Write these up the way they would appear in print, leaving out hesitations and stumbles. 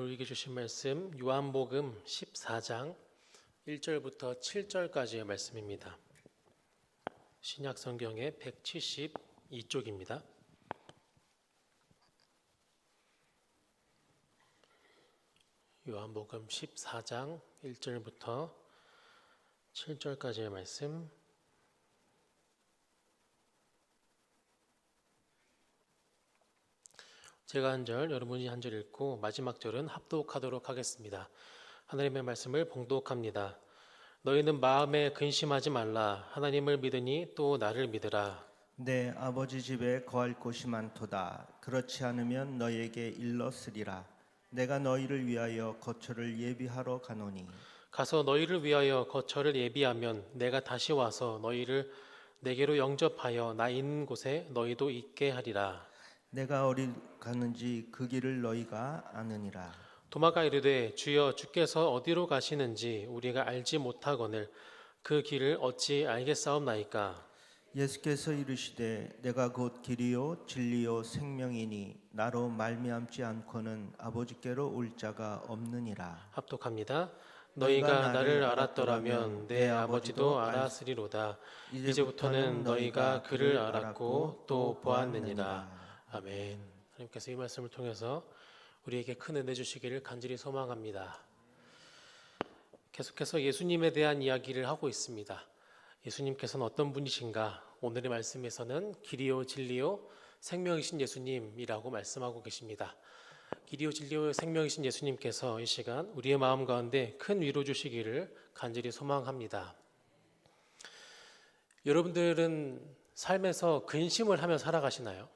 우리에게 주신 말씀 요한복음 14장 1절부터 7절까지의 말씀입니다. 신약 성경의 172쪽입니다. 요한복음 14장 1절부터 7절까지의 말씀. 제가 한 절, 여러분이 한 절 읽고 마지막 절은 합독하도록 하겠습니다. 하나님의 말씀을 봉독합니다. 너희는 마음에 근심하지 말라. 하나님을 믿으니 또 나를 믿으라. 내 아버지 집에 거할 곳이 많도다. 그렇지 않으면 너희에게 일렀으리라. 내가 너희를 위하여 거처를 예비하러 가노니 가서 너희를 위하여 거처를 예비하면 내가 다시 와서 너희를 내게로 영접하여 나 있는 곳에 너희도 있게 하리라. 내가 어디 가는지 그 길을 너희가 아느니라. 도마가 이르되 주여 주께서 어디로 가시는지 우리가 알지 못하거늘 그 길을 어찌 알겠사옵나이까. 예수께서 이르시되 내가 곧 길이요 진리요 생명이니 나로 말미암지 않고는 아버지께로 올 자가 없느니라. 합독합니다. 너희가 나를 알았더라면 내 아버지도 알았으리로다. 이제부터는 너희가 그를 알았고 또 보았느니라. 아멘. 하나님께서 이 말씀을 통해서 우리에게 큰 은혜 주시기를 간절히 소망합니다. 계속해서 예수님에 대한 이야기를 하고 있습니다. 예수님께서는 어떤 분이신가? 오늘의 말씀에서는 길이요 진리요 생명이신 예수님이라고 말씀하고 계십니다. 길이요 진리요 생명이신 예수님께서 이 시간 우리의 마음 가운데 큰 위로 주시기를 간절히 소망합니다. 여러분들은 삶에서 근심을 하며 살아가시나요?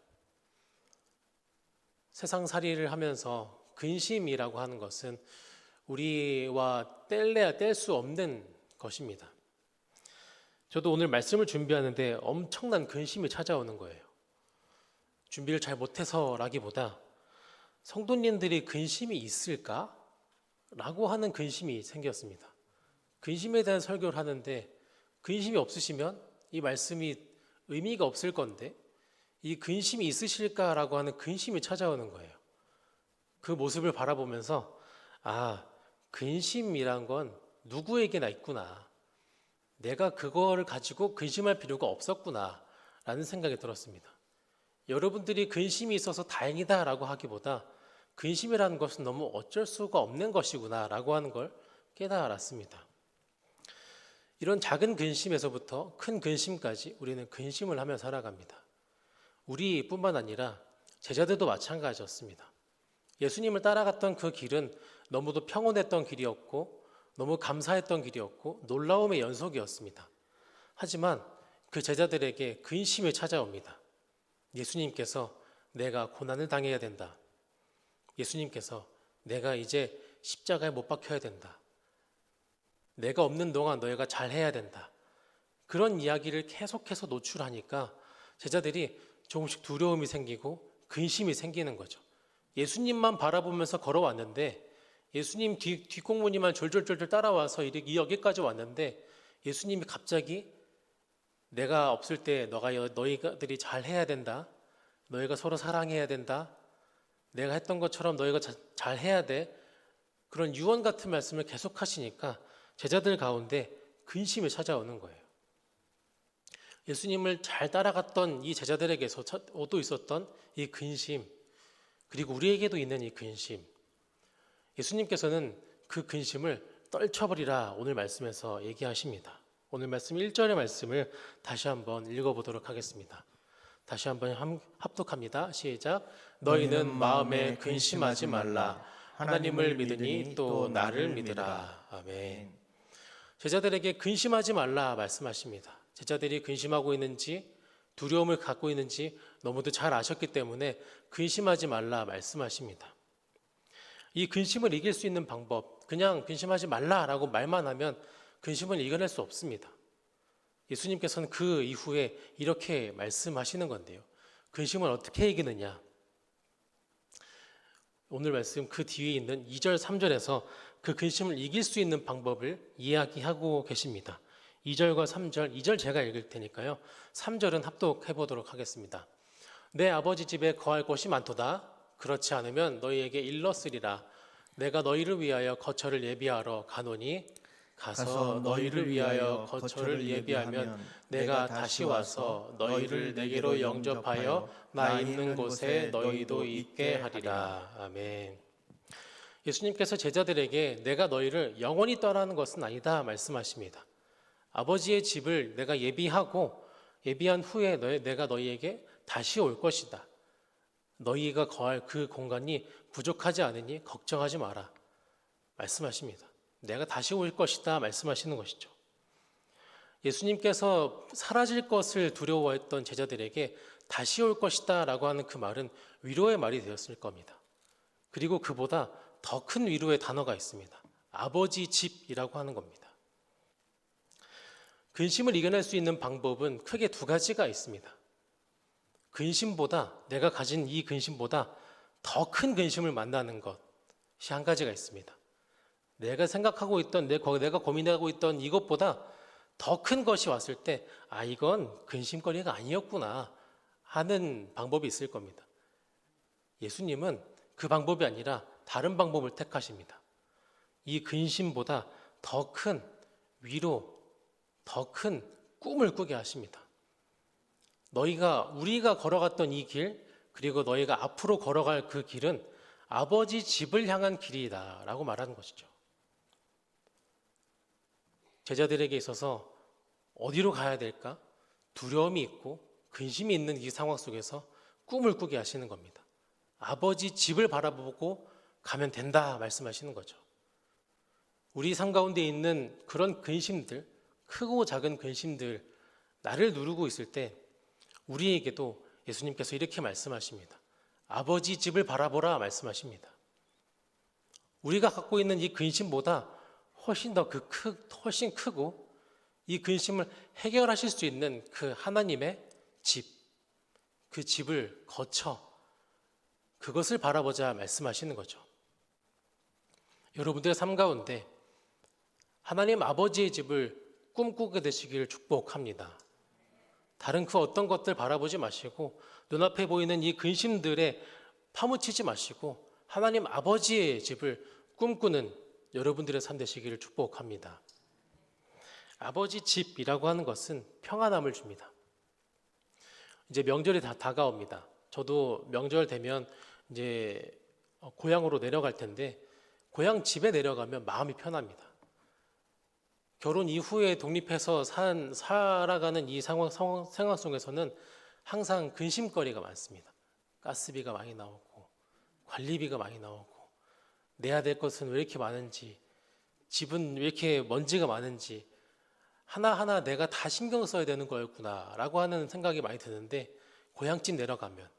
세상살이를 하면서 근심이라고 하는 것은 우리와 뗄래야 뗄 수 없는 것입니다. 저도 오늘 말씀을 준비하는데 엄청난 근심이 찾아오는 거예요. 준비를 잘 못해서라기보다 성도님들이 근심이 있을까? 라고 하는 근심이 생겼습니다. 근심에 대한 설교를 하는데 근심이 없으시면 이 말씀이 의미가 없을 건데 이 근심이 있으실까라고 하는 근심이 찾아오는 거예요. 그 모습을 바라보면서 근심이란 건 누구에게나 있구나. 내가 그거를 가지고 근심할 필요가 없었구나 라는 생각이 들었습니다. 여러분들이 근심이 있어서 다행이다라고 하기보다 근심이라는 것은 너무 어쩔 수가 없는 것이구나 라고 하는 걸 깨달았습니다. 이런 작은 근심에서부터 큰 근심까지 우리는 근심을 하며 살아갑니다. 우리뿐만 아니라 제자들도 마찬가지였습니다. 예수님을 따라갔던 그 길은 너무도 평온했던 길이었고 너무 감사했던 길이었고 놀라움의 연속이었습니다. 하지만 그 제자들에게 근심이 찾아옵니다. 예수님께서 내가 고난을 당해야 된다. 예수님께서 내가 이제 십자가에 못 박혀야 된다. 내가 없는 동안 너희가 잘해야 된다. 그런 이야기를 계속해서 노출하니까 제자들이 조금씩 두려움이 생기고 근심이 생기는 거죠. 예수님만 바라보면서 걸어왔는데 예수님 뒷공무니만 졸졸졸 따라와서 여기까지 왔는데 예수님이 갑자기 내가 없을 때 너희들이 잘해야 된다. 너희가 서로 사랑해야 된다. 내가 했던 것처럼 너희가 잘해야 돼. 그런 유언 같은 말씀을 계속 하시니까 제자들 가운데 근심이 찾아오는 거예요. 예수님을 잘 따라갔던 이 제자들에게서도 있었던 이 근심, 그리고 우리에게도 있는 이 근심. 예수님께서는 그 근심을 떨쳐버리라 오늘 말씀에서 얘기하십니다. 오늘 말씀 1절의 말씀을 다시 한번 읽어보도록 하겠습니다. 다시 한번 합독합니다. 시작. 너희는 마음에 근심하지 말라. 하나님을 믿으니 또 나를 믿으라. 아멘. 제자들에게 근심하지 말라 말씀하십니다. 제자들이 근심하고 있는지 두려움을 갖고 있는지 너무도 잘 아셨기 때문에 근심하지 말라 말씀하십니다. 이 근심을 이길 수 있는 방법, 그냥 근심하지 말라라고 말만 하면 근심을 이겨낼 수 없습니다. 예수님께서는 그 이후에 이렇게 말씀하시는 건데요. 근심을 어떻게 이기느냐? 오늘 말씀 그 뒤에 있는 2절, 3절에서 그 근심을 이길 수 있는 방법을 이야기하고 계십니다. 2절과 3절, 2절 제가 읽을 테니까요. 3절은 합독해 보도록 하겠습니다. 내 아버지 집에 거할 곳이 많도다. 그렇지 않으면 너희에게 일렀으리라. 내가 너희를 위하여 거처를 예비하러 가노니 가서 너희를 위하여 거처를 예비하면 내가 다시 와서 너희를 내게로 영접하여 나 있는 곳에 너희도 있게 하리라. 아멘. 예수님께서 제자들에게 내가 너희를 영원히 떠나는 것은 아니다 말씀하십니다. 아버지의 집을 내가 예비한 후에 내가 너희에게 다시 올 것이다. 너희가 거할 그 공간이 부족하지 않으니 걱정하지 마라 말씀하십니다. 내가 다시 올 것이다 말씀하시는 것이죠. 예수님께서 사라질 것을 두려워했던 제자들에게 다시 올 것이다 라고 하는 그 말은 위로의 말이 되었을 겁니다. 그리고 그보다 더 큰 위로의 단어가 있습니다. 아버지 집이라고 하는 겁니다. 근심을 이겨낼 수 있는 방법은 크게 두 가지가 있습니다. 내가 가진 이 근심보다 더 큰 근심을 만나는 것이 한 가지가 있습니다. 내가 생각하고 있던, 내가 고민하고 있던 이것보다 더 큰 것이 왔을 때, 이건 근심거리가 아니었구나 하는 방법이 있을 겁니다. 예수님은 그 방법이 아니라 다른 방법을 택하십니다. 이 근심보다 더 큰 위로, 더 큰 꿈을 꾸게 하십니다. 우리가 걸어갔던 이 길, 그리고 너희가 앞으로 걸어갈 그 길은 아버지 집을 향한 길이다 라고 말하는 것이죠. 제자들에게 있어서 어디로 가야 될까? 두려움이 있고 근심이 있는 이 상황 속에서 꿈을 꾸게 하시는 겁니다. 아버지 집을 바라보고 가면 된다 말씀하시는 거죠. 우리 삶 가운데 있는 그런 근심들, 크고 작은 근심들, 나를 누르고 있을 때 우리에게도 예수님께서 이렇게 말씀하십니다. 아버지 집을 바라보라 말씀하십니다. 우리가 갖고 있는 이 근심보다 훨씬 크고 이 근심을 해결하실 수 있는 그 하나님의 집, 그 집을 거쳐 그것을 바라보자 말씀하시는 거죠. 여러분들의 삶 가운데 하나님 아버지의 집을 꿈꾸게 되시기를 축복합니다. 다른 그 어떤 것들 바라보지 마시고 눈앞에 보이는 이 근심들에 파묻히지 마시고 하나님 아버지의 집을 꿈꾸는 여러분들의 삶 되시기를 축복합니다. 아버지 집이라고 하는 것은 평안함을 줍니다. 이제 명절이 다가옵니다. 저도 명절 되면 이제 고향으로 내려갈 텐데 고향 집에 내려가면 마음이 편합니다. 결혼 이후에 독립해서 살아가는 이 상황 속에서는 항상 근심거리가 많습니다. 가스비가 많이 나오고 관리비가 많이 나오고 내야 될 것은 왜 이렇게 많은지, 집은 왜 이렇게 먼지가 많은지 하나하나 내가 다 신경 써야 되는 거였구나 라고 하는 생각이 많이 드는데 고향집 내려가면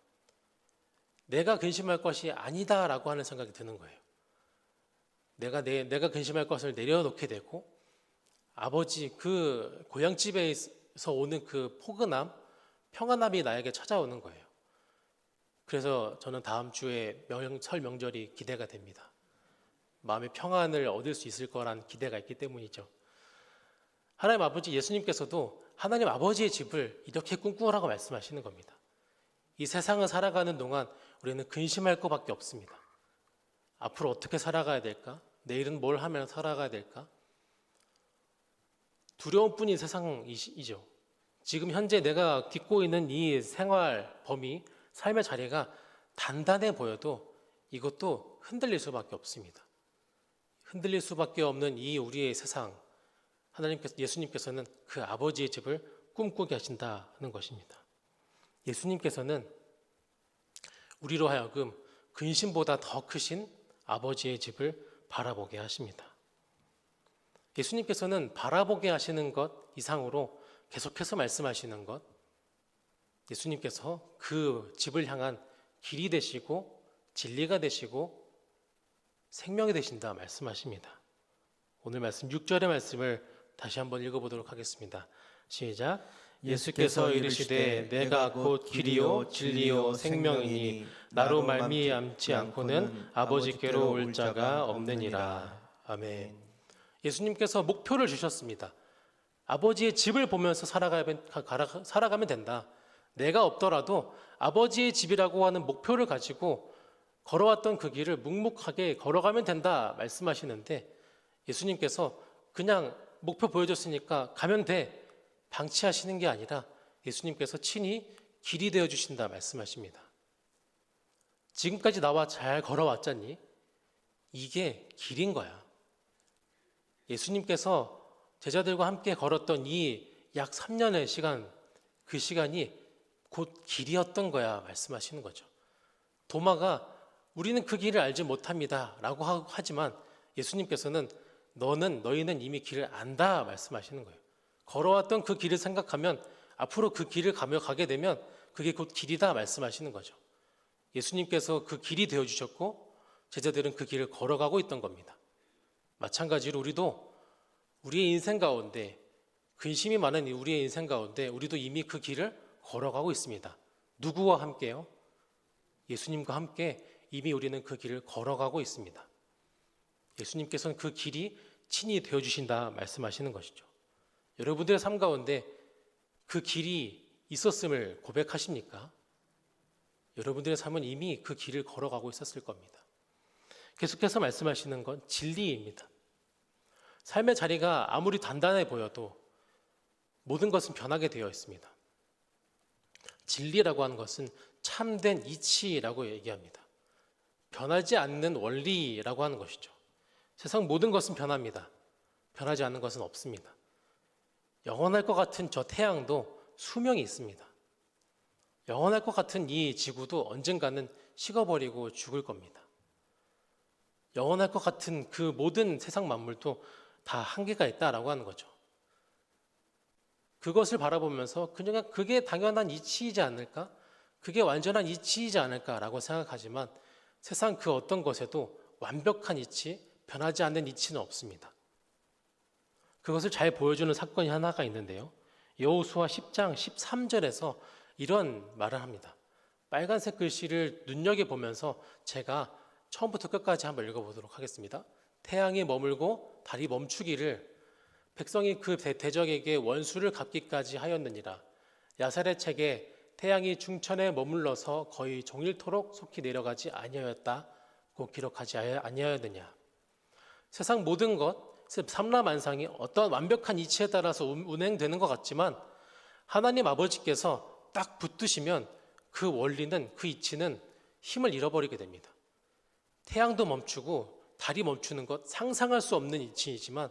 내가 근심할 것이 아니다 라고 하는 생각이 드는 거예요. 내가 근심할 것을 내려놓게 되고 아버지 그 고향집에서 오는 그 포근함, 평안함이 나에게 찾아오는 거예요. 그래서 저는 다음 주에 설 명절이 기대가 됩니다. 마음의 평안을 얻을 수 있을 거란 기대가 있기 때문이죠. 하나님 아버지 예수님께서도 하나님 아버지의 집을 이렇게 꿈꾸라고 말씀하시는 겁니다. 이 세상을 살아가는 동안 우리는 근심할 것밖에 없습니다. 앞으로 어떻게 살아가야 될까? 내일은 뭘 하면 살아가야 될까? 두려움뿐인 세상이죠. 지금 현재 내가 딛고 있는 이 생활 범위, 삶의 자리가 단단해 보여도 이것도 흔들릴 수밖에 없습니다. 흔들릴 수밖에 없는 이 우리의 세상, 예수님께서는 그 아버지의 집을 꿈꾸게 하신다는 것입니다. 예수님께서는 우리로 하여금 근심보다 더 크신 아버지의 집을 바라보게 하십니다. 예수님께서는 바라보게 하시는 것 이상으로 계속해서 말씀하시는 것, 예수님께서 그 집을 향한 길이 되시고 진리가 되시고 생명이 되신다 말씀하십니다. 오늘 말씀 6절의 말씀을 다시 한번 읽어보도록 하겠습니다. 시작. 예수께서 이르시되 내가 곧 길이요 진리요 생명이니 나로 말미암지 않고는 아버지께로 올 자가 없느니라. 아멘. 예수님께서 목표를 주셨습니다. 아버지의 집을 보면서 살아가면 된다. 내가 없더라도 아버지의 집이라고 하는 목표를 가지고 걸어왔던 그 길을 묵묵하게 걸어가면 된다 말씀하시는데 예수님께서 그냥 목표 보여줬으니까 가면 돼 방치하시는 게 아니라 예수님께서 친히 길이 되어 주신다 말씀하십니다. 지금까지 나와 잘 걸어왔잖니? 이게 길인 거야. 예수님께서 제자들과 함께 걸었던 이 약 3년의 시간, 그 시간이 곧 길이었던 거야 말씀하시는 거죠. 도마가 우리는 그 길을 알지 못합니다 라고 하지만 예수님께서는 너희는 이미 길을 안다 말씀하시는 거예요. 걸어왔던 그 길을 생각하면 앞으로 그 길을 가게 되면 그게 곧 길이다 말씀하시는 거죠. 예수님께서 그 길이 되어주셨고 제자들은 그 길을 걸어가고 있던 겁니다. 마찬가지로 우리도 우리의 인생 가운데 근심이 많은 우리의 인생 가운데 우리도 이미 그 길을 걸어가고 있습니다. 누구와 함께요? 예수님과 함께 이미 우리는 그 길을 걸어가고 있습니다. 예수님께서는 그 길이 친히 되어주신다 말씀하시는 것이죠. 여러분들의 삶 가운데 그 길이 있었음을 고백하십니까? 여러분들의 삶은 이미 그 길을 걸어가고 있었을 겁니다. 계속해서 말씀하시는 건 진리입니다. 삶의 자리가 아무리 단단해 보여도 모든 것은 변하게 되어 있습니다. 진리라고 하는 것은 참된 이치라고 얘기합니다. 변하지 않는 원리라고 하는 것이죠. 세상 모든 것은 변합니다. 변하지 않는 것은 없습니다. 영원할 것 같은 저 태양도 수명이 있습니다. 영원할 것 같은 이 지구도 언젠가는 식어버리고 죽을 겁니다. 영원할 것 같은 그 모든 세상 만물도 다 한계가 있다라고 하는 거죠. 그것을 바라보면서 그냥 그게 당연한 이치이지 않을까? 그게 완전한 이치이지 않을까라고 생각하지만 세상 그 어떤 것에도 완벽한 이치, 변하지 않는 이치는 없습니다. 그것을 잘 보여주는 사건이 하나가 있는데요. 여호수아 10장 13절에서 이런 말을 합니다. 빨간색 글씨를 눈여겨보면서 제가 처음부터 끝까지 한번 읽어보도록 하겠습니다. 태양이 머물고 달이 멈추기를 백성이 그 대적에게 원수를 갚기까지 하였느니라. 야살의 책에 태양이 중천에 머물러서 거의 종일토록 속히 내려가지 아니하였다고 기록하지 아니하였느냐. 세상 모든 것, 삼라만상이 어떤 완벽한 이치에 따라서 운행되는 것 같지만 하나님 아버지께서 딱 붙드시면 그 원리는, 그 이치는 힘을 잃어버리게 됩니다. 태양도 멈추고 달이 멈추는 것 상상할 수 없는 이치이지만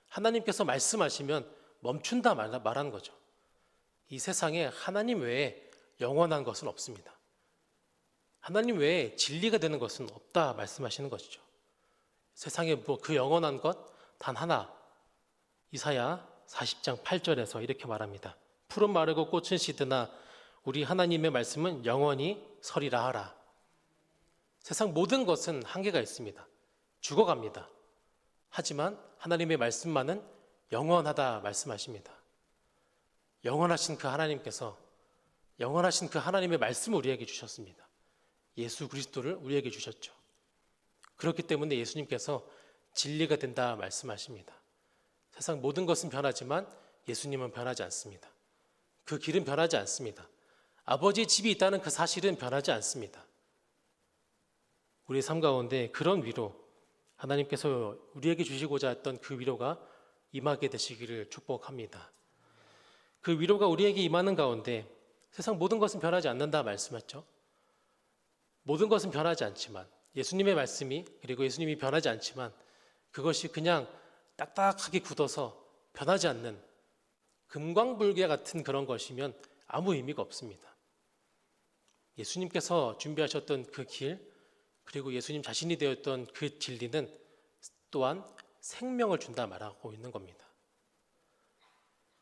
하나님께서 말씀하시면 멈춘다 말하는 거죠. 이 세상에 하나님 외에 영원한 것은 없습니다. 하나님 외에 진리가 되는 것은 없다 말씀하시는 것이죠. 세상에 그 영원한 것 단 하나. 이사야 40장 8절에서 이렇게 말합니다. 푸른 마르고 꽃은 시드나 우리 하나님의 말씀은 영원히 서리라 하라. 세상 모든 것은 한계가 있습니다. 죽어갑니다. 하지만 하나님의 말씀만은 영원하다 말씀하십니다. 영원하신 그 하나님께서 영원하신 그 하나님의 말씀을 우리에게 주셨습니다. 예수 그리스도를 우리에게 주셨죠. 그렇기 때문에 예수님께서 진리가 된다 말씀하십니다. 세상 모든 것은 변하지만 예수님은 변하지 않습니다. 그 길은 변하지 않습니다. 아버지의 집이 있다는 그 사실은 변하지 않습니다. 우리의 삶 가운데 그런 위로, 하나님께서 우리에게 주시고자 했던 그 위로가 임하게 되시기를 축복합니다. 그 위로가 우리에게 임하는 가운데 세상 모든 것은 변하지 않는다 말씀했죠. 모든 것은 변하지 않지만 예수님의 말씀이, 그리고 예수님이 변하지 않지만 그것이 그냥 딱딱하게 굳어서 변하지 않는 금광불개 같은 그런 것이면 아무 의미가 없습니다. 예수님께서 준비하셨던 그 길, 그리고 예수님 자신이 되었던 그 진리는 또한 생명을 준다 말하고 있는 겁니다.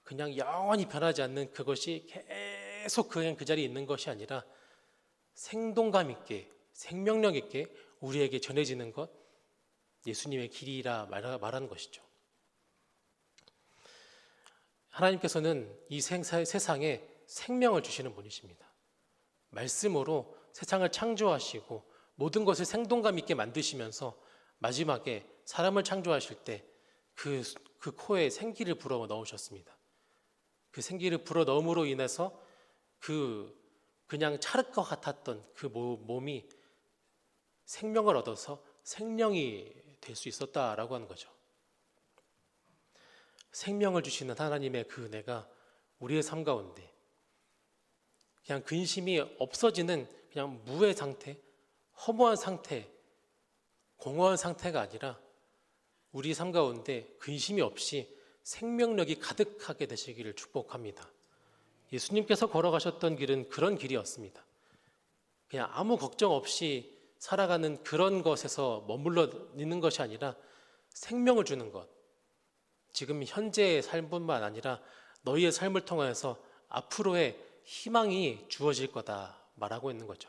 그냥 영원히 변하지 않는 그것이 계속 그냥 그 자리에 있는 것이 아니라 생동감 있게, 생명력 있게 우리에게 전해지는 것, 예수님의 길이라 말하는 것이죠. 하나님께서는 이 세상에 생명을 주시는 분이십니다. 말씀으로 세상을 창조하시고 모든 것을 생동감 있게 만드시면서 마지막에 사람을 창조하실 때 그 코에 생기를 불어 넣으셨습니다. 그 생기를 불어 넣음으로 인해서 그냥 찰을 것 같았던 그 몸이 생명을 얻어서 생명이 될 수 있었다라고 하는 거죠. 생명을 주시는 하나님의 그 은혜가 우리의 삶 가운데 그냥 근심이 없어지는 그냥 무의 상태, 허무한 상태, 공허한 상태가 아니라 우리 삶 가운데 근심이 없이 생명력이 가득하게 되시기를 축복합니다. 예수님께서 걸어가셨던 길은 그런 길이었습니다. 그냥 아무 걱정 없이 살아가는 그런 것에서 머물러 있는 것이 아니라 생명을 주는 것, 지금 현재의 삶뿐만 아니라 너희의 삶을 통하여서 앞으로의 희망이 주어질 거다 말하고 있는 거죠.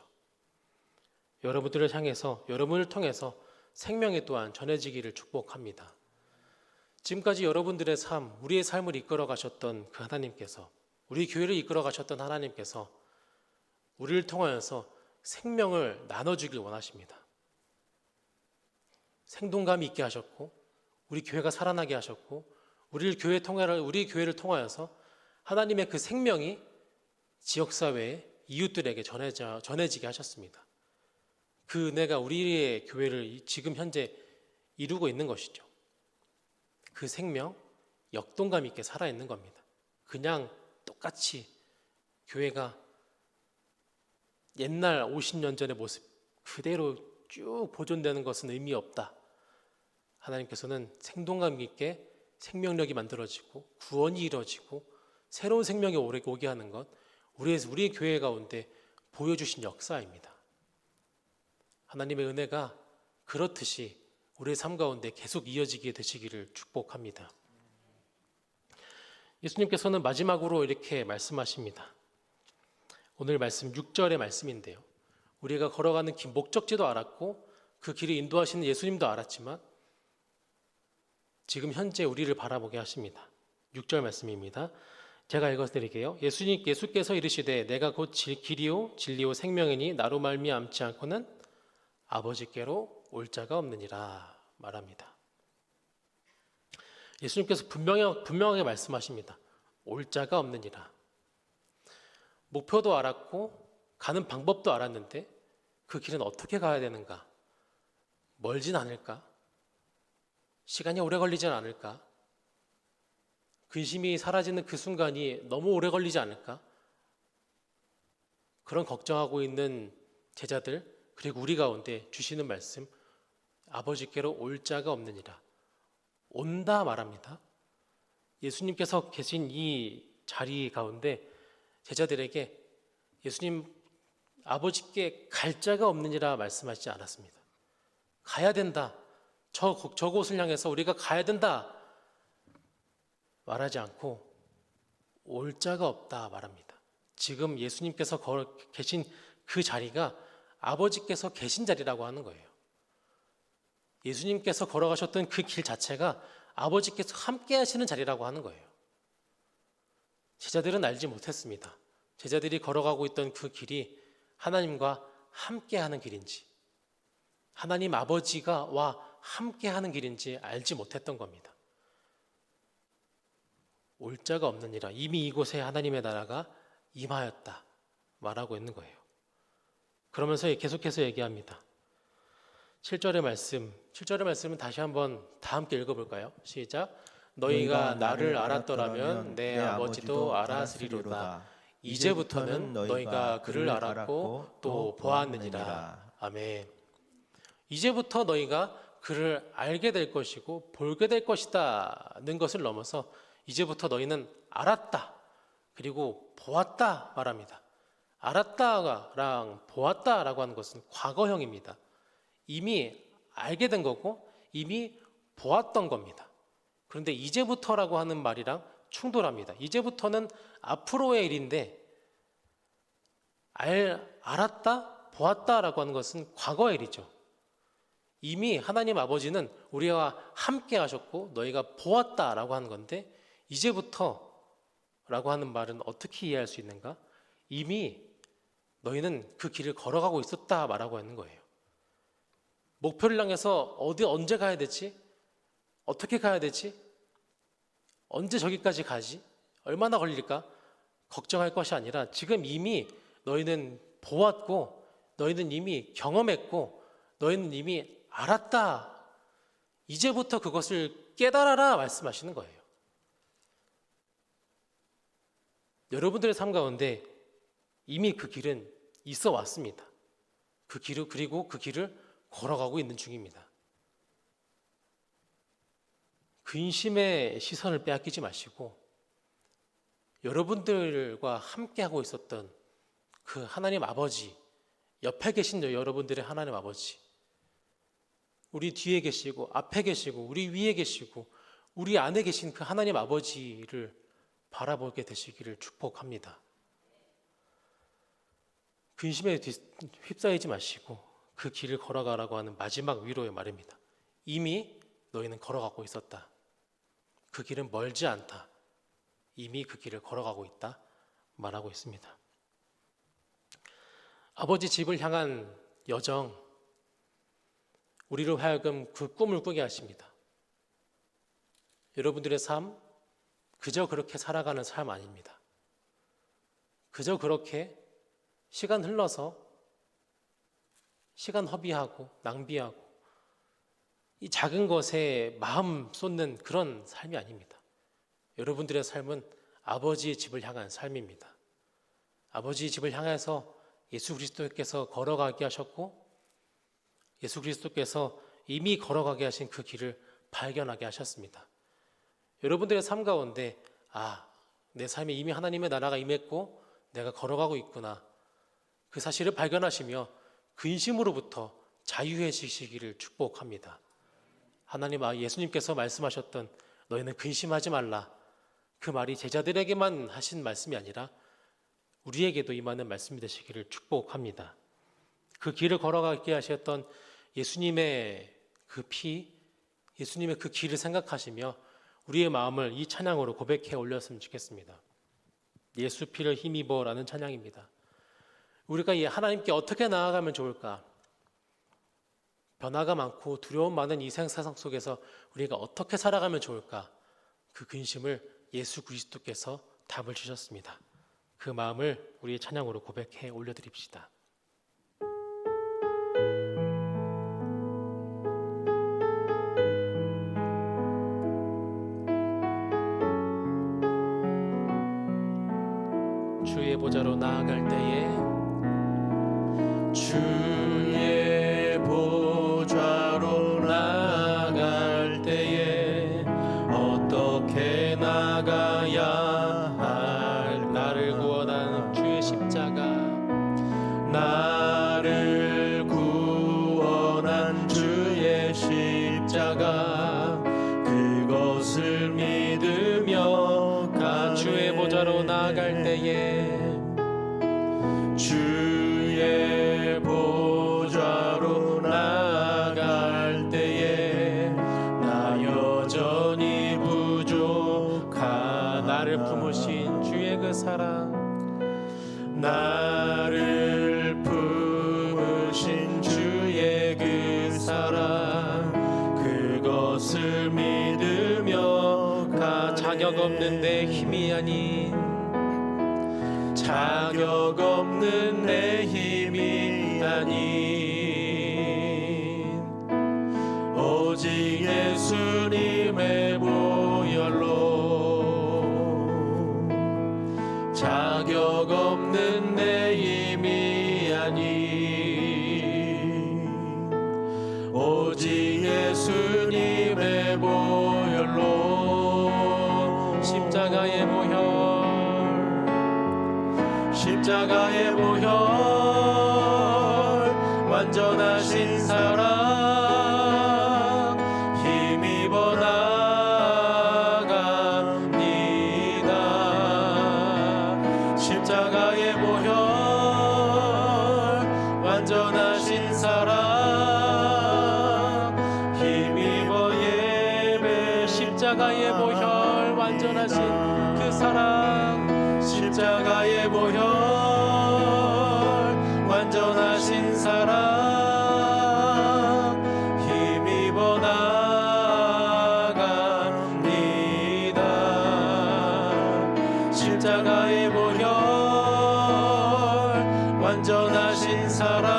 여러분들을 향해서, 여러분을 통해서 생명이 또한 전해지기를 축복합니다. 지금까지 여러분들의 삶, 우리의 삶을 이끌어 가셨던 그 하나님께서, 우리 교회를 이끌어 가셨던 하나님께서 우리를 통하여서 생명을 나눠주길 원하십니다. 생동감 있게 하셨고, 우리 교회가 살아나게 하셨고, 우리 교회를 통하여서 하나님의 그 생명이 지역사회에 이웃들에게 전해지게 하셨습니다. 그 은혜가 우리의 교회를 지금 현재 이루고 있는 것이죠. 그 생명, 역동감 있게 살아있는 겁니다. 그냥 똑같이 교회가 옛날 50년 전의 모습 그대로 쭉 보존되는 것은 의미 없다. 하나님께서는 생동감 있게 생명력이 만들어지고 구원이 이루어지고 새로운 생명이 오게 하는 것, 우리 교회 가운데 보여주신 역사입니다. 하나님의 은혜가 그렇듯이 우리의 삶 가운데 계속 이어지게 되시기를 축복합니다. 예수님께서는 마지막으로 이렇게 말씀하십니다. 오늘 말씀 6절의 말씀인데요. 우리가 걸어가는 길 목적지도 알았고 그 길을 인도하시는 예수님도 알았지만 지금 현재 우리를 바라보게 하십니다. 6절 말씀입니다. 제가 읽어드릴게요. 예수께서 이르시되 내가 곧 길이요 진리요 생명이니 나로 말미암지 않고는 아버지께로 올 자가 없느니라 말합니다. 예수님께서 분명하게 말씀하십니다. 올 자가 없느니라. 목표도 알았고 가는 방법도 알았는데 그 길은 어떻게 가야 되는가? 멀진 않을까? 시간이 오래 걸리진 않을까? 근심이 사라지는 그 순간이 너무 오래 걸리지 않을까? 그런 걱정하고 있는 제자들 그리고 우리 가운데 주시는 말씀 아버지께로 올 자가 없느니라. 온다 말합니다. 예수님께서 계신 이 자리 가운데 제자들에게 예수님 아버지께 갈 자가 없느니라 말씀하시지 않았습니다. 가야 된다. 저곳을 향해서 우리가 가야 된다. 말하지 않고 올 자가 없다 말합니다. 지금 예수님께서 계신 그 자리가 아버지께서 계신 자리라고 하는 거예요. 예수님께서 걸어가셨던 그 길 자체가 아버지께서 함께 하시는 자리라고 하는 거예요. 제자들은 알지 못했습니다. 제자들이 걸어가고 있던 그 길이 하나님과 함께 하는 길인지 하나님 아버지가 함께 하는 길인지 알지 못했던 겁니다. 올 자가 없느니라. 이미 이곳에 하나님의 나라가 임하였다 말하고 있는 거예요. 그러면서 계속해서 얘기합니다. 7절의 말씀은 다시 한번 다 함께 읽어볼까요? 시작. 너희가 나를 알았더라면 내 아버지도 알았으리로다. 이제부터는 너희가 그를 알았고 또 보았느니라. 아멘. 이제부터 너희가 그를 알게 될 것이고 보게 될 것이다는 것을 넘어서 이제부터 너희는 알았다 그리고 보았다 말합니다. 알았다랑 보았다라고 하는 것은 과거형입니다. 이미 알게 된 거고 이미 보았던 겁니다. 그런데 이제부터라고 하는 말이랑 충돌합니다. 이제부터는 앞으로의 일인데 알았다, 보았다라고 하는 것은 과거의 일이죠. 이미 하나님 아버지는 우리와 함께 하셨고 너희가 보았다라고 하는 건데 이제부터라고 하는 말은 어떻게 이해할 수 있는가? 이미 너희는 그 길을 걸어가고 있었다 말하고 있는 거예요. 목표를 향해서 언제 가야 되지? 어떻게 가야 되지? 언제 저기까지 가지? 얼마나 걸릴까? 걱정할 것이 아니라 지금 이미 너희는 보았고 너희는 이미 경험했고 너희는 이미 알았다. 이제부터 그것을 깨달아라 말씀하시는 거예요. 여러분들의 삶 가운데 이미 그 길은 있어 왔습니다. 그리고 그 길을 걸어가고 있는 중입니다. 근심의 시선을 빼앗기지 마시고 여러분들과 함께하고 있었던 그 하나님 아버지, 옆에 계신 여러분들의 하나님 아버지, 우리 뒤에 계시고 앞에 계시고 우리 위에 계시고 우리 안에 계신 그 하나님 아버지를 바라보게 되시기를 축복합니다. 근심에 휩싸이지 마시고 그 길을 걸어가라고 하는 마지막 위로의 말입니다. 이미 너희는 걸어가고 있었다. 그 길은 멀지 않다. 이미 그 길을 걸어가고 있다 말하고 있습니다. 아버지 집을 향한 여정, 우리로 하여금 그 꿈을 꾸게 하십니다. 여러분들의 삶, 그저 그렇게 살아가는 삶 아닙니다. 그저 그렇게 시간 흘러서 시간 허비하고 낭비하고 이 작은 것에 마음 쏟는 그런 삶이 아닙니다. 여러분들의 삶은 아버지의 집을 향한 삶입니다. 아버지의 집을 향해서 예수 그리스도께서 걸어가게 하셨고 예수 그리스도께서 이미 걸어가게 하신 그 길을 발견하게 하셨습니다. 여러분들의 삶 가운데 내 삶에 이미 하나님의 나라가 임했고 내가 걸어가고 있구나. 그 사실을 발견하시며 근심으로부터 자유해지시기를 축복합니다. 하나님, 예수님께서 말씀하셨던 너희는 근심하지 말라. 그 말이 제자들에게만 하신 말씀이 아니라 우리에게도 임하는 말씀이 되시기를 축복합니다. 그 길을 걸어가게 하셨던 예수님의 그 피, 예수님의 그 길을 생각하시며 우리의 마음을 이 찬양으로 고백해 올렸으면 좋겠습니다. 예수 피를 힘입어라는 찬양입니다. 우리가 이 하나님께 어떻게 나아가면 좋을까? 변화가 많고 두려움 많은 이 세상 속에서 우리가 어떻게 살아가면 좋을까? 그 근심을 예수 그리스도께서 답을 주셨습니다. 그 마음을 우리의 찬양으로 고백해 올려드립시다. 주의 보좌로 나아갈 때에 주의 보좌로 나아갈 때에 어떻게 나가야 할 나를 구원한 주의 십자가 나를 구원한 주의 십자가 그것을 믿으며 주의 보좌로 나아갈 때에 주의 보좌로 나아갈 때에 나 여전히 부족하 나를 품으신 주의 그 사랑 나를 품으신 주의 그 사랑 그것을 믿으며 자격 없는 내 힘이 아닌 자격 없는 내 힘이 아닌 오직 예수님의 보혈로 자격 없는 내 힘이 아닌 오직 예수님의 보혈로 십자가의 보혈 십자가의 보혈 완전하신 사랑 힘입어 나갑니다. 십자가의 보혈 완전하신 사랑 힘입어 예배 십자가의 보혈 완전하신 그 사랑 십자가의 보혈 완전하신 사랑 힘입어 나갑니다. 십자가의 보혈 완전하신 사랑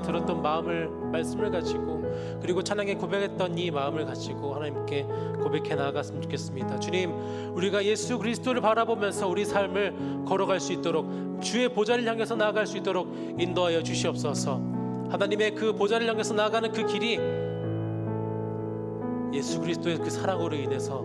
들었던 마음을 말씀을 가지고 그리고 찬양에 고백했던 이 마음을 가지고 하나님께 고백해 나아갔으면 좋겠습니다. 주님, 우리가 예수 그리스도를 바라보면서 우리 삶을 걸어갈 수 있도록 주의 보좌를 향해서 나아갈 수 있도록 인도하여 주시옵소서. 하나님의 그 보좌를 향해서 나아가는 그 길이 예수 그리스도의 그 사랑으로 인해서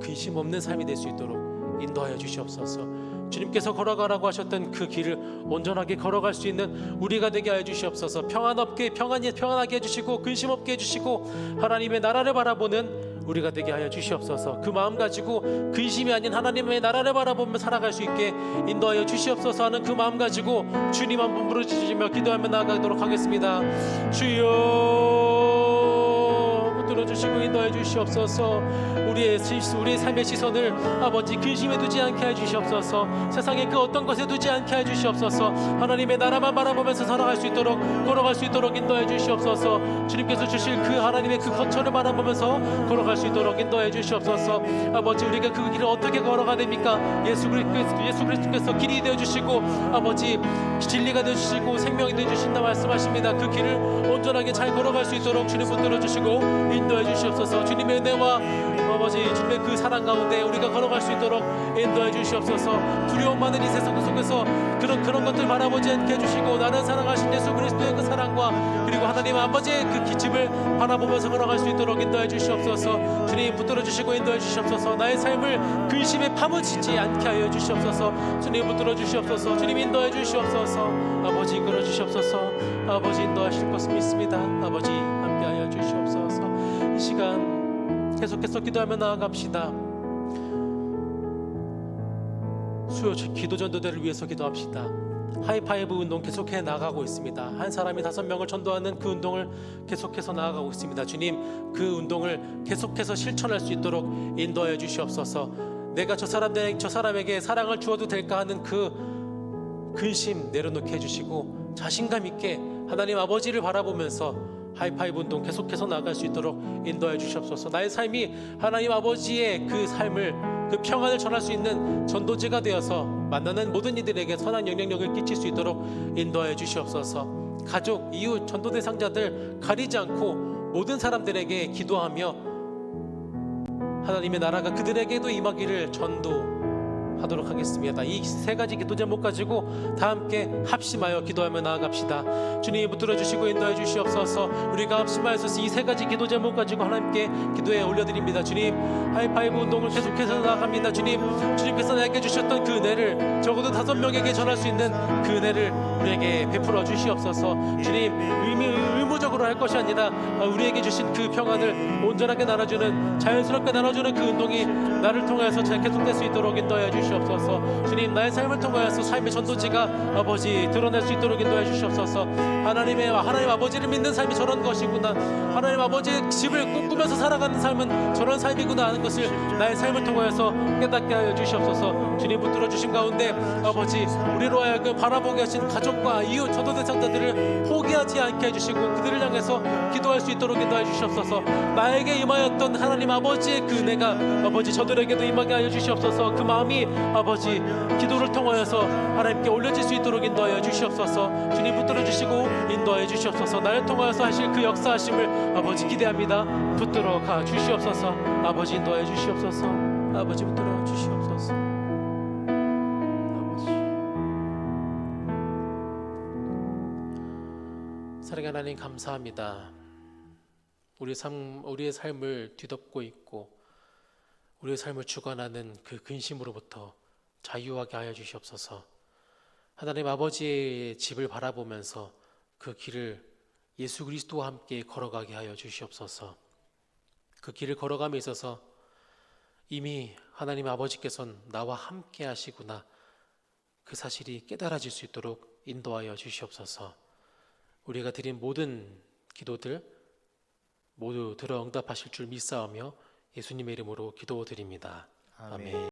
근심 없는 삶이 될 수 있도록 인도하여 주시옵소서. 주님께서 걸어가라고 하셨던 그 길을 온전하게 걸어갈 수 있는 우리가 되게 하여 주시옵소서. 평안하게 해주시고 근심 없게 해주시고 하나님의 나라를 바라보는 우리가 되게 하여 주시옵소서. 그 마음 가지고 근심이 아닌 하나님의 나라를 바라보며 살아갈 수 있게 인도하여 주시옵소서 하는 그 마음 가지고 주님 한 분 부르짖으며 기도하며 나아가도록 하겠습니다. 주여 들어주시고 인도해 주시옵소서. 우리의 삶의 시선을 아버지 근심에 두지 않게 해 주시옵소서. 세상의 그 어떤 것에 두지 않게 해 주시옵소서. 하나님의 나라만 바라보면서 살아갈 수 있도록 걸어갈 수 있도록 인도해 주시옵소서. 주님께서 주실 그 하나님의 그 거처를 바라보면서 걸어갈 수 있도록 인도해 주시옵소서. 아버지, 우리가 그 길을 어떻게 걸어가야 됩니까? 예수 그리스도께서 길이 되어 주시고 아버지 진리가 되어 주시고 생명이 되어 주신다 말씀하십니다. 그 길을 온전하게 잘 걸어갈 수 있도록 주님 붙들어 주시고 인도해 주시옵소서. 주님의 은혜와 아버지 주님의 그 사랑 가운데 우리가 걸어갈 수 있도록 인도해 주시옵소서. 두려움 많은 이 세상 속에서 그런 것들 바라보지 않게 해주시고 나는 사랑하신 예수 그리스도의 그 사랑과 그리고 하나님 아버지의 그 기침을 바라보면서 걸어갈 수 있도록 인도해 주시옵소서. 주님 붙들어 주시고 인도해 주시옵소서. 나의 삶을 근심에 파묻히지 않게 하여 주시옵소서. 주님 붙들어 주시옵소서. 주님 인도해 주시옵소서. 아버지 이끌어 주시옵소서. 아버지 인도하실 것을 믿습니다. 아버지 함께하여 주시옵소서. 이 시간 계속해서 기도하며 나아갑시다. 수요 기도 전도대를 위해서 기도합시다. 하이파이브 운동 계속해 나가고 있습니다. 한 사람이 5명을 전도하는 그 운동을 계속해서 나아가고 있습니다. 주님, 그 운동을 계속해서 실천할 수 있도록 인도하여 주시옵소서. 내가 저 사람에게 사랑을 주어도 될까 하는 그 근심 내려놓게 해주시고 자신감 있게 하나님 아버지를 바라보면서 하이파이브 운동 계속해서 나아갈 수 있도록 인도해 주시옵소서. 나의 삶이 하나님 아버지의 그 삶을 그 평안을 전할 수 있는 전도제가 되어서 만나는 모든 이들에게 선한 영향력을 끼칠 수 있도록 인도해 주시옵소서. 가족, 이웃, 전도 대상자들 가리지 않고 모든 사람들에게 기도하며 하나님의 나라가 그들에게도 임하기를 전도하도록 하겠습니다. 이 3가지 기도 제목 가지고 다 함께 합심하여 기도하며 나아갑시다. 주님 붙들어 주시고 인도해 주시옵소서. 우리가 합심하여서 이 3가지 기도 제목 가지고 하나님께 기도에 올려드립니다. 주님, 하이파이브 운동을 계속해서 나아갑니다. 주님께서 나에게 주셨던 그 은혜를 적어도 5명에게 전할 수 있는 그 은혜를 우리에게 베풀어 주시옵소서. 주님, 의무적으로 할 것이 아니라 우리에게 주신 그 평안을 온전하게 나눠주는, 자연스럽게 나눠주는 그 운동이 나를 통해서 계속될 수 있도록 인도해 주시옵소서. 주님, 나의 삶을 통하여서 삶의 전도지가 아버지 드러낼 수 있도록 인도해 주시옵소서. 하나님 아버지를 믿는 삶이 저런 것이구나, 하나님 아버지의 집을 꿈꾸면서 살아가는 삶은 저런 삶이구나 하는 것을 나의 삶을 통하여서 깨닫게 하여 주시옵소서. 주님 붙들어 주신 가운데 아버지, 우리로 하여금 바라보게 하신 가족과 이웃 전도 대상자들을 포기하지 않게 해주시고 그들을 향해서 기도할 수 있도록 인도해 주시옵소서. 나에게 임하였던 하나님 아버지의 그 은혜가 아버지 저들에게도 임하게 하여 주시옵소서. 그 마음이 아버지 기도를 통하여서 하나님께 올려질 수 있도록 인도하여 주시옵소서. 주님 붙들어 주시고 인도하여 주시옵소서. 나를 통하여서 하실 그 역사하심을 아버지 기대합니다. 붙들어 가 주시옵소서. 아버지 인도하여 주시옵소서. 아버지 붙들어 주시옵소서. 아버지, 사랑하는 하나님 감사합니다. 우리의 삶을 뒤덮고 있고 우리의 삶을 주관하는 그 근심으로부터 자유하게 하여 주시옵소서. 하나님 아버지의 집을 바라보면서 그 길을 예수 그리스도와 함께 걸어가게 하여 주시옵소서. 그 길을 걸어감에 있어서 이미 하나님 아버지께서는 나와 함께 하시구나, 그 사실이 깨달아질 수 있도록 인도하여 주시옵소서. 우리가 드린 모든 기도들 모두 들어 응답하실 줄 믿사오며 예수님의 이름으로 기도드립니다. 아멘.